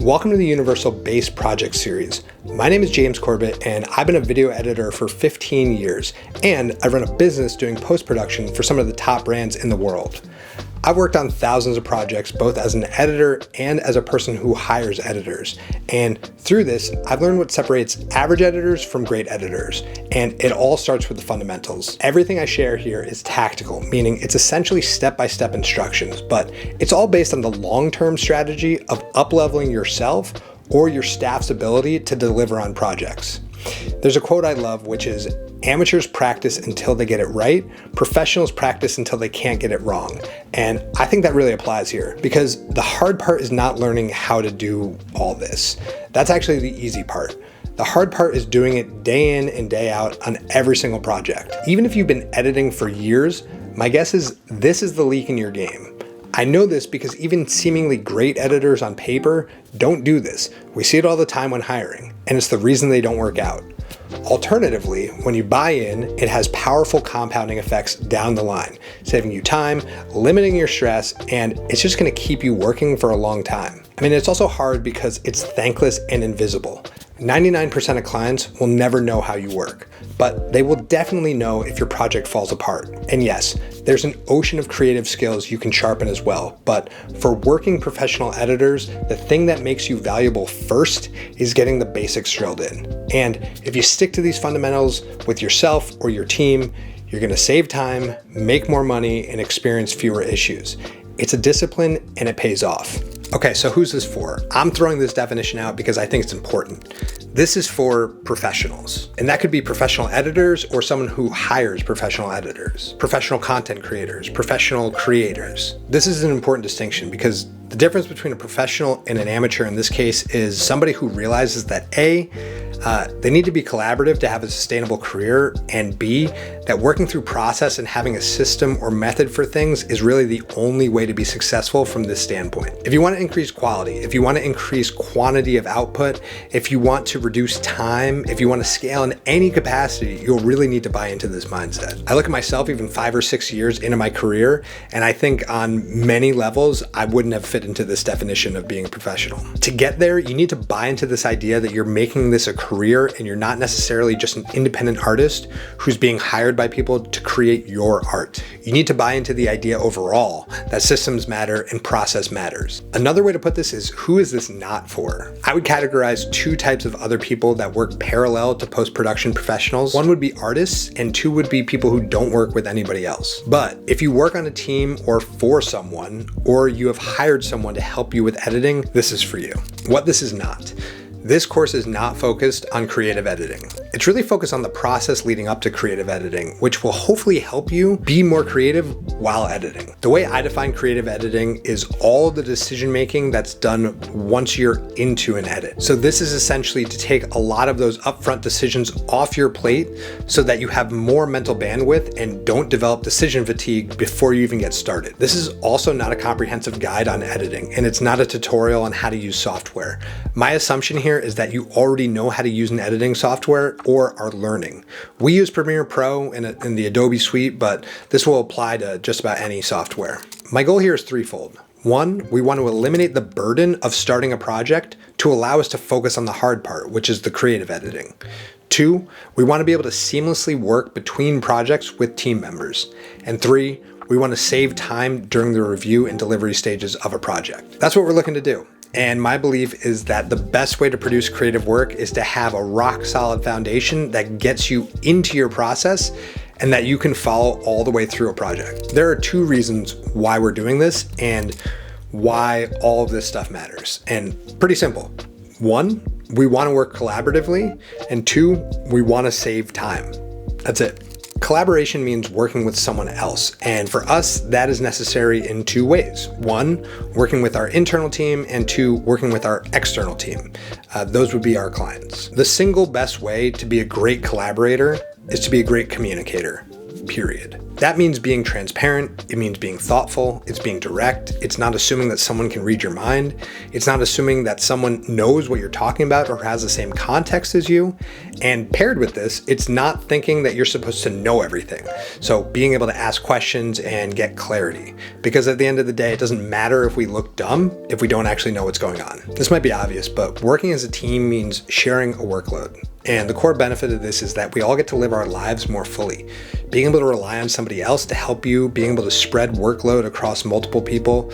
Welcome to the Universal Base Project Series. My name is James Corbett, and I've been a video editor for 15 years, and I run a business doing post-production for some of the top brands in the world. I've worked on thousands of projects, both as an editor and as a person who hires editors. And through this, I've learned what separates average editors from great editors. And it all starts with the fundamentals. Everything I share here is tactical, meaning it's essentially step-by-step instructions, but it's all based on the long-term strategy of up-leveling yourself or your staff's ability to deliver on projects. There's a quote I love, which is, "Amateurs practice until they get it right, professionals practice until they can't get it wrong." And I think that really applies here, because the hard part is not learning how to do all this. That's actually the easy part. The hard part is doing it day in and day out on every single project. Even if you've been editing for years, my guess is this is the leak in your game. I know this because even seemingly great editors on paper don't do this. We see it all the time when hiring, and it's the reason they don't work out. Alternatively, when you buy in, it has powerful compounding effects down the line, saving you time, limiting your stress, and it's just going to keep you working for a long time. I mean, it's also hard because it's thankless and invisible. 99% of clients will never know how you work, but they will definitely know if your project falls apart. And yes, there's an ocean of creative skills you can sharpen as well, but for working professional editors, the thing that makes you valuable first is getting the basics drilled in. And if you stick to these fundamentals with yourself or your team, you're gonna save time, make more money, and experience fewer issues. It's a discipline and it pays off. Okay, so who's this for? I'm throwing this definition out because I think it's important. This is for professionals, and that could be professional editors or someone who hires professional editors, professional content creators, professional creators. This is an important distinction because the difference between a professional and an amateur in this case is somebody who realizes that A, they need to be collaborative to have a sustainable career, and B, that working through process and having a system or method for things is really the only way to be successful from this standpoint. If you want to increase quality, if you want to increase quantity of output, if you want to reduce time, if you want to scale in any capacity, you'll really need to buy into this mindset. I look at myself even 5 or 6 years into my career, and I think on many levels, I wouldn't have fit into this definition of being a professional. To get there, you need to buy into this idea that you're making this a career and you're not necessarily just an independent artist who's being hired by people to create your art. You need to buy into the idea overall that systems matter and process matters. Another way to put this is, who is this not for? I would categorize 2 types of other people that work parallel to post-production professionals. 1 would be artists, and 2 would be people who don't work with anybody else. But if you work on a team or for someone, or you have hired someone to help you with editing, this is for you. What this is not. This course is not focused on creative editing. It's really focused on the process leading up to creative editing, which will hopefully help you be more creative while editing. The way I define creative editing is all the decision making that's done once you're into an edit. So this is essentially to take a lot of those upfront decisions off your plate so that you have more mental bandwidth and don't develop decision fatigue before you even get started. This is also not a comprehensive guide on editing, and it's not a tutorial on how to use software. My assumption here is that you already know how to use an editing software or are learning. We use Premiere Pro in the Adobe suite, but this will apply to just about any software. My goal here is threefold. 1, we want to eliminate the burden of starting a project to allow us to focus on the hard part, which is the creative editing. 2, we want to be able to seamlessly work between projects with team members. And 3, we want to save time during the review and delivery stages of a project. That's what we're looking to do. And my belief is that the best way to produce creative work is to have a rock solid foundation that gets you into your process and that you can follow all the way through a project. There are 2 reasons why we're doing this and why all of this stuff matters. And pretty simple. 1, we want to work collaboratively, and 2, we want to save time. That's it. Collaboration means working with someone else, and for us, that is necessary in 2 ways. 1, working with our internal team, and 2, working with our external team. Those would be our clients. The single best way to be a great collaborator is to be a great communicator. period. That means being transparent, it means being thoughtful, it's being direct, it's not assuming that someone can read your mind, it's not assuming that someone knows what you're talking about or has the same context as you, and paired with this, it's not thinking that you're supposed to know everything. So being able to ask questions and get clarity, because at the end of the day, it doesn't matter if we look dumb if we don't actually know what's going on. This might be obvious, but working as a team means sharing a workload. And the core benefit of this is that we all get to live our lives more fully. Being able to rely on somebody else to help you, being able to spread workload across multiple people,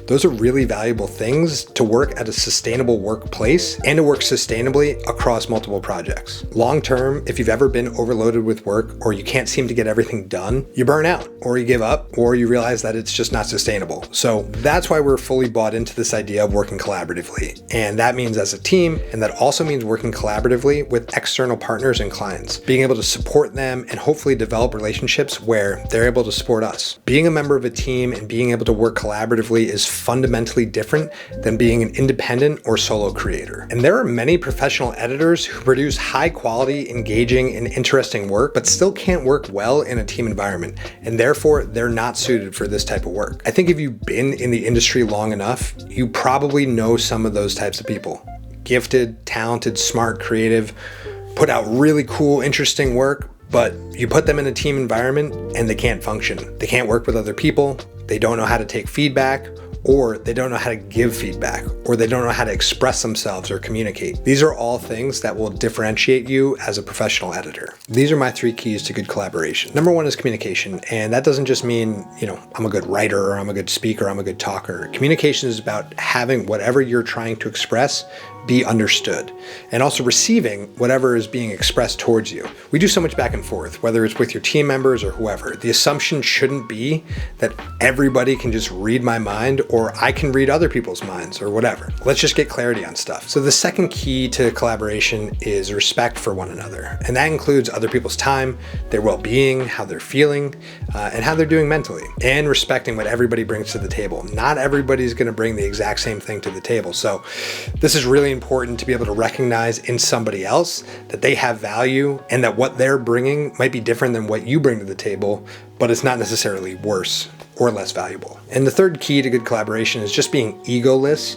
those are really valuable things to work at a sustainable workplace and to work sustainably across multiple projects. Long term, if you've ever been overloaded with work or you can't seem to get everything done, you burn out or you give up or you realize that it's just not sustainable. So that's why we're fully bought into this idea of working collaboratively. And that means as a team, and that also means working collaboratively with external partners and clients, being able to support them and hopefully develop relationships where they're able to support us. Being a member of a team and being able to work collaboratively is fundamentally different than being an independent or solo creator. And there are many professional editors who produce high quality, engaging, and interesting work, but still can't work well in a team environment. And therefore, they're not suited for this type of work. I think if you've been in the industry long enough, you probably know some of those types of people. Gifted, talented, smart, creative, put out really cool, interesting work, but you put them in a team environment and they can't function. They can't work with other people, they don't know how to take feedback, or they don't know how to give feedback, or they don't know how to express themselves or communicate. These are all things that will differentiate you as a professional editor. These are my 3 keys to good collaboration. Number 1 is communication, and that doesn't just mean, I'm a good writer, or I'm a good speaker, I'm a good talker. Communication is about having whatever you're trying to express be understood, and also receiving whatever is being expressed towards you. We do so much back and forth, whether it's with your team members or whoever. The assumption shouldn't be that everybody can just read my mind or I can read other people's minds or whatever. Let's just get clarity on stuff. So the second key to collaboration is respect for one another. And that includes other people's time, their well-being, how they're feeling, and how they're doing mentally, and respecting what everybody brings to the table. Not everybody's gonna bring the exact same thing to the table. So this is really important to be able to recognize in somebody else that they have value and that what they're bringing might be different than what you bring to the table, but it's not necessarily worse or less valuable. And the third key to good collaboration is just being egoless.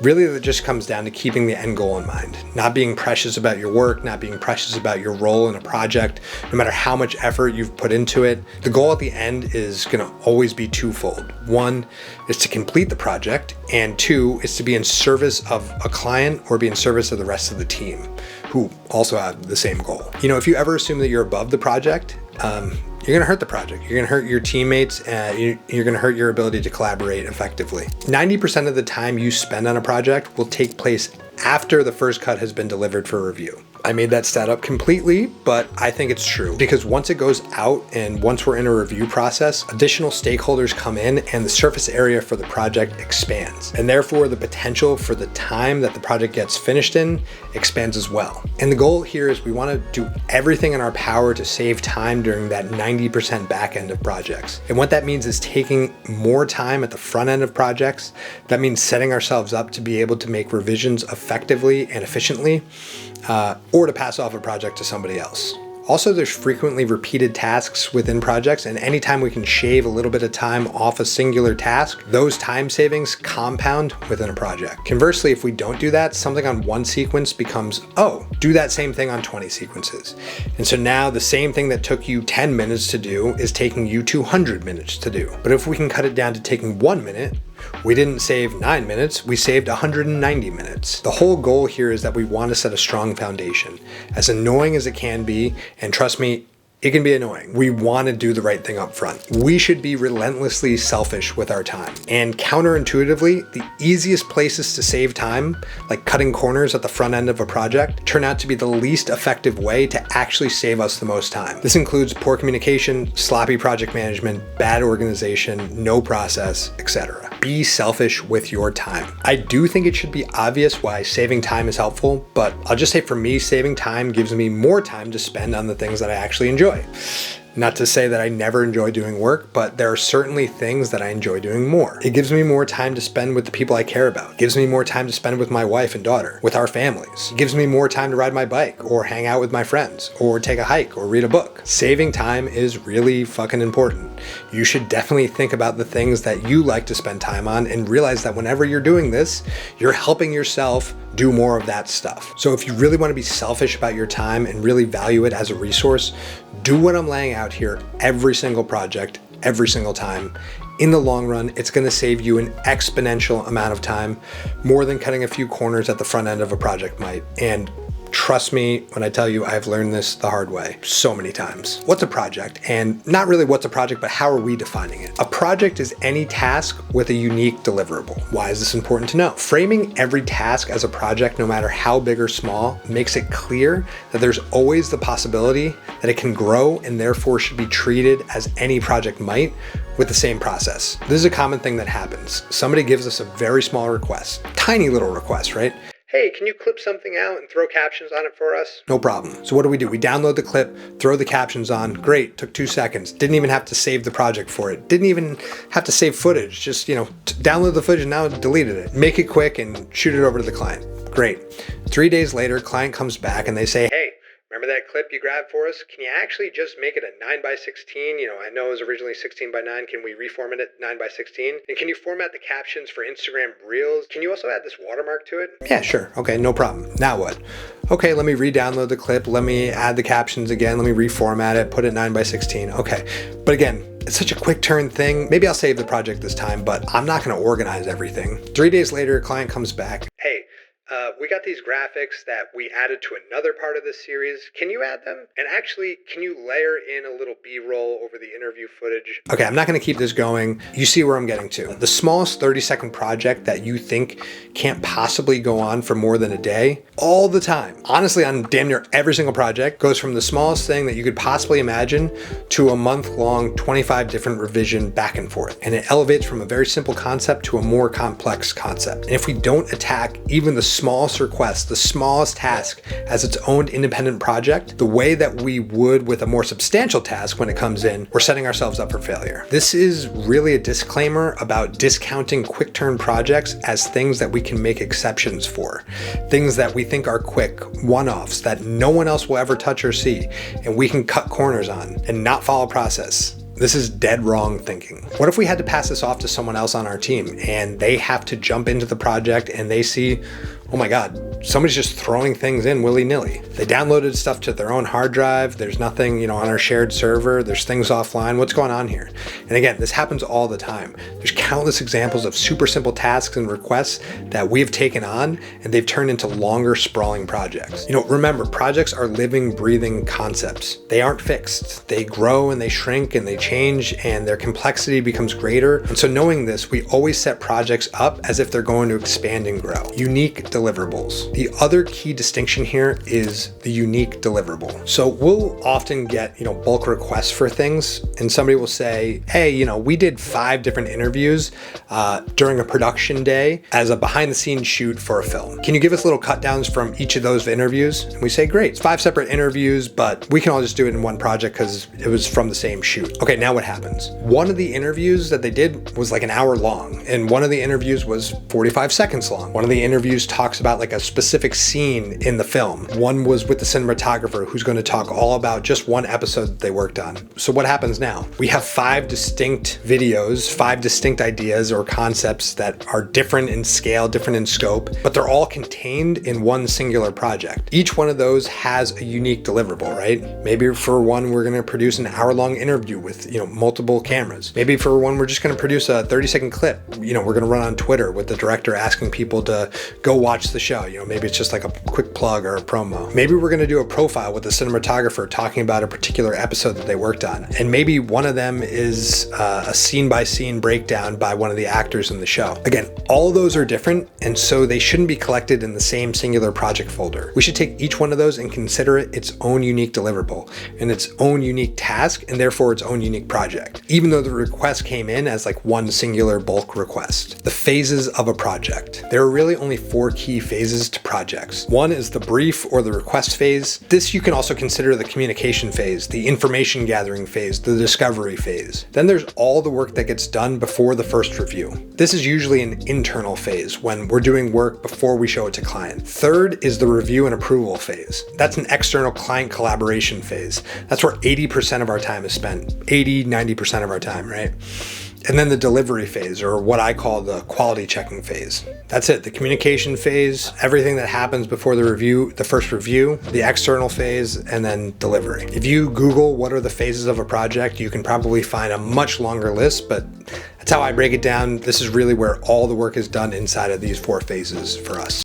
Really, it just comes down to keeping the end goal in mind, not being precious about your work, not being precious about your role in a project, no matter how much effort you've put into it. The goal at the end is going to always be twofold. 1 is to complete the project, and 2 is to be in service of a client or be in service of the rest of the team who also have the same goal. If you ever assume that you're above the project, you're gonna hurt the project. You're gonna hurt your teammates, and you're gonna hurt your ability to collaborate effectively. 90% of the time you spend on a project will take place after the first cut has been delivered for review. I made that stat up completely, but I think it's true because once it goes out and once we're in a review process, additional stakeholders come in and the surface area for the project expands. And therefore the potential for the time that the project gets finished in expands as well. And the goal here is we want to do everything in our power to save time during that 90% back end of projects. And what that means is taking more time at the front end of projects. That means setting ourselves up to be able to make revisions effectively and efficiently, or to pass off a project to somebody else. Also, there's frequently repeated tasks within projects, and anytime we can shave a little bit of time off a singular task, those time savings compound within a project. Conversely, if we don't do that, something on one sequence becomes, do that same thing on 20 sequences. And so now the same thing that took you 10 minutes to do is taking you 200 minutes to do. But if we can cut it down to taking 1 minute, we didn't save 9 minutes, we saved 190 minutes. The whole goal here is that we want to set a strong foundation. As annoying as it can be, and trust me, it can be annoying. We want to do the right thing up front. We should be relentlessly selfish with our time. And counterintuitively, the easiest places to save time, like cutting corners at the front end of a project, turn out to be the least effective way to actually save us the most time. This includes poor communication, sloppy project management, bad organization, no process, etc. Be selfish with your time. I do think it should be obvious why saving time is helpful, but I'll just say for me, saving time gives me more time to spend on the things that I actually enjoy. Not to say that I never enjoy doing work, but there are certainly things that I enjoy doing more. It gives me more time to spend with the people I care about. It gives me more time to spend with my wife and daughter, with our families. It gives me more time to ride my bike or hang out with my friends or take a hike or read a book. Saving time is really fucking important. You should definitely think about the things that you like to spend time on and realize that whenever you're doing this, you're helping yourself do more of that stuff. So if you really want to be selfish about your time and really value it as a resource, do what I'm laying out here every single project, every single time. In the long run, it's going to save you an exponential amount of time, more than cutting a few corners at the front end of a project might. And trust me when I tell you I've learned this the hard way so many times. What's a project? And not really what's a project, but how are we defining it? A project is any task with a unique deliverable. Why is this important to know? Framing every task as a project, no matter how big or small, makes it clear that there's always the possibility that it can grow and therefore should be treated as any project might, with the same process. This is a common thing that happens. Somebody gives us a very small request, tiny little request, right? Hey, can you clip something out and throw captions on it for us? No problem. So what do? We download the clip, throw the captions on. Great, took 2 seconds. Didn't even have to save the project for it. Didn't even have to save footage. Just, download the footage and now deleted it. Make it quick and shoot it over to the client. Great. 3 days later, client comes back and they say, hey, remember that clip you grabbed for us? Can you actually just make it a 9:16? I know it was originally 16:9. Can we reformat it 9:16? And can you format the captions for Instagram Reels? Can you also add this watermark to it? Yeah, sure. Okay, no problem. Now what? Okay, let me re-download the clip. Let me add the captions again. Let me reformat it, put it 9:16. Okay, but again, it's such a quick turn thing. Maybe I'll save the project this time, but I'm not going to organize everything. 3 days later, a client comes back. Hey, we got these graphics that we added to another part of this series. Can you add them? And actually, can you layer in a little B-roll over the interview footage? Okay, I'm not going to keep this going. You see where I'm getting to. The smallest 30-second project that you think can't possibly go on for more than a day, all the time, honestly, on damn near every single project, goes from the smallest thing that you could possibly imagine to a month-long, 25 different revision back and forth. And it elevates from a very simple concept to a more complex concept. And if we don't attack even the smallest request, the smallest task as its own independent project, the way that we would with a more substantial task when it comes in, we're setting ourselves up for failure. This is really a disclaimer about discounting quick turn projects as things that we can make exceptions for, things that we think are quick, one-offs that no one else will ever touch or see, and we can cut corners on and not follow process. This is dead wrong thinking. What if we had to pass this off to someone else on our team and they have to jump into the project and they see, oh my God, somebody's just throwing things in willy-nilly. They downloaded stuff to their own hard drive. There's nothing, on our shared server. There's things offline. What's going on here? And again, this happens all the time. There's countless examples of super simple tasks and requests that we've taken on and they've turned into longer, sprawling projects. Remember, projects are living, breathing concepts. They aren't fixed. They grow and they shrink and they change and their complexity becomes greater. And so knowing this, we always set projects up as if they're going to expand and grow. Unique deliverables. The other key distinction here is the unique deliverable. So we'll often get, bulk requests for things and somebody will say, hey, we did 5 different interviews during a production day as a behind the scenes shoot for a film. Can you give us little cut downs from each of those interviews? And we say, great, it's 5 separate interviews, but we can all just do it in one project because it was from the same shoot. Okay, now what happens? One of the interviews that they did was like an hour long, and one of the interviews was 45 seconds long. One of the interviews talks about like a specific scene in the film. One was with the cinematographer who's going to talk all about just one episode that they worked on. So what happens now? We have 5 distinct videos, 5 distinct ideas or concepts that are different in scale, different in scope, but they're all contained in one singular project. Each one of those has a unique deliverable, right? Maybe for one, we're going to produce an hour-long interview with, multiple cameras. Maybe for one, we're just going to produce a 30-second clip. We're going to run on Twitter with the director asking people to go watch the show. Maybe it's just like a quick plug or a promo. Maybe we're going to do a profile with the cinematographer talking about a particular episode that they worked on. And maybe one of them is a scene-by-scene breakdown by one of the actors in the show. Again, all of those are different, and so they shouldn't be collected in the same singular project folder. We should take each one of those and consider it its own unique deliverable and its own unique task, and therefore its own unique project, even though the request came in as like one singular bulk request. The phases of a project. There are really only 4 key phases to projects. One is the brief or the request phase. This you can also consider the communication phase, the information gathering phase, the discovery phase. Then there's all the work that gets done before the first review. This is usually an internal phase when we're doing work before we show it to client. Third is the review and approval phase. That's an external client collaboration phase. That's where 80% of our time is spent. 80-90% of our time, right? And then the delivery phase, or what I call the quality checking phase. That's it, the communication phase, everything that happens before the review, the first review, the external phase, and then delivery. If you Google what are the phases of a project, you can probably find a much longer list, but that's how I break it down. This is really where all the work is done inside of these 4 phases for us.